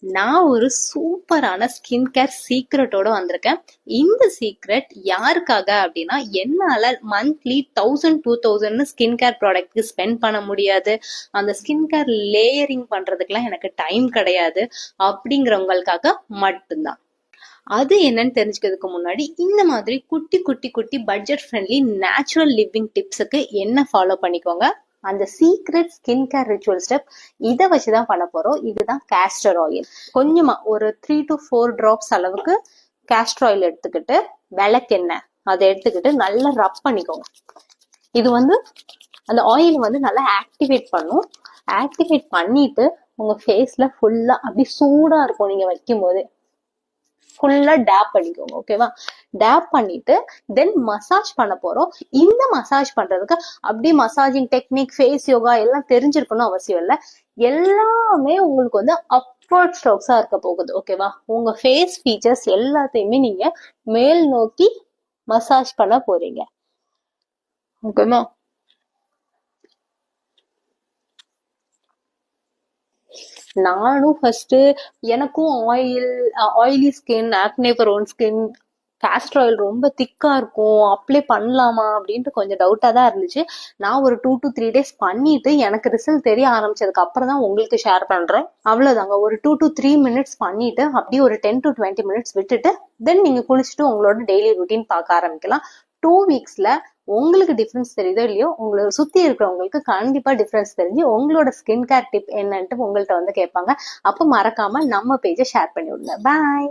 நான் ஒரு சூப்பரான ஸ்கின் கேர் சீக்ரெட்டோட வந்திருக்கேன். இந்த சீக்ரெட் யாருக்காக அப்படின்னா, என்னால மந்த்லி 1000-2000 ஸ்கின் கேர் ப்ராடக்ட்க்கு ஸ்பெண்ட் பண்ண முடியாது, அந்த ஸ்கின் கேர் லேயரிங் பண்றதுக்குலாம் எனக்கு டைம் கிடையாது அப்படிங்கிறவங்களுக்காக மட்டும்தான். அது என்னன்னு தெரிஞ்சுக்கிறதுக்கு முன்னாடி இந்த மாதிரி குட்டி குட்டி குட்டி பட்ஜெட் ஃப்ரெண்ட்லி நேச்சுரல் லிவிங் டிப்ஸுக்கு என்ன ஃபாலோ பண்ணிக்கோங்க. அந்த secret skin care ritual step இதை வச்சுதான் பண்ண போறோம். இதுதான் கேஸ்டர் ஆயில். கொஞ்சமா ஒரு 3 to 4 drops அளவுக்கு கேஸ்டர் ஆயில் எடுத்துக்கிட்டு, விளக்கெண்ணெய் அதை எடுத்துக்கிட்டு நல்லா ரப் பண்ணிக்கோங்க. இது அந்த ஆயில் நல்லா ஆக்டிவேட் பண்ணும். ஆக்டிவேட் பண்ணிட்டு உங்க ஃபேஸ்ல ஃபுல்லா அப்படி சூடா இருக்கும். நீங்க வைக்கும் போது ஃபுல்லா டேப் பண்ணிக்கோங்க. ஓகேவா? டேப் பண்ணிட்டு தென் மசாஜ் பண்ண போறோம். இந்த மசாஜ் பண்றதுக்கு அப்படியே மசாஜிங் டெக்னிக், ஃபேஸ் யோகா எல்லாம் தெரிஞ்சிருக்கணும் அவசியம் இல்லை. எல்லாமே உங்களுக்கு அப்வர்ட் ஸ்ட்ரோக்ஸா இருக்க போகுது. ஓகேவா? உங்க ஃபேஸ் ஃபீச்சர்ஸ் எல்லாத்தையுமே நீங்க மேல் நோக்கி மசாஜ் பண்ண போறீங்க. ஓகேவா? நானும் ஃபர்ஸ்ட் எனக்கும் oily skin, acne prone skin, castor oil ரொம்ப திக்கா இருக்கும், அப்ளை பண்ணலாமா அப்படின்ட்டு கொஞ்சம் டவுட்டா தான் இருந்துச்சு. நான் ஒரு 2 to 3 days பண்ணிட்டு எனக்கு ரிசல்ட் தெரிய ஆரம்பிச்சதுக்கு அப்புறம் தான் உங்களுக்கு ஷேர் பண்றேன். அவ்வளவுதாங்க. ஒரு 2 to 3 minutes பண்ணிட்டு அப்படியே ஒரு 10 to 20 minutes விட்டுட்டு தென் நீங்க குளிச்சுட்டு உங்களோட டெய்லி ரொட்டீன் பார்க்க ஆரம்பிக்கலாம். 2 weeksல உங்களுக்கு டிஃபரன்ஸ் தெரியுதோ இல்லையோ, உங்களை சுத்தி இருக்கிறவங்களுக்கு கண்டிப்பா டிஃபரன்ஸ் தெரிஞ்சு உங்களோட ஸ்கின் கேர் டிப் என்னன்ட்டு உங்கள்ட்ட கேட்பாங்க. அப்ப மறக்காம நம்ம பேஜை ஷேர் பண்ணி விடுங்க. பாய்.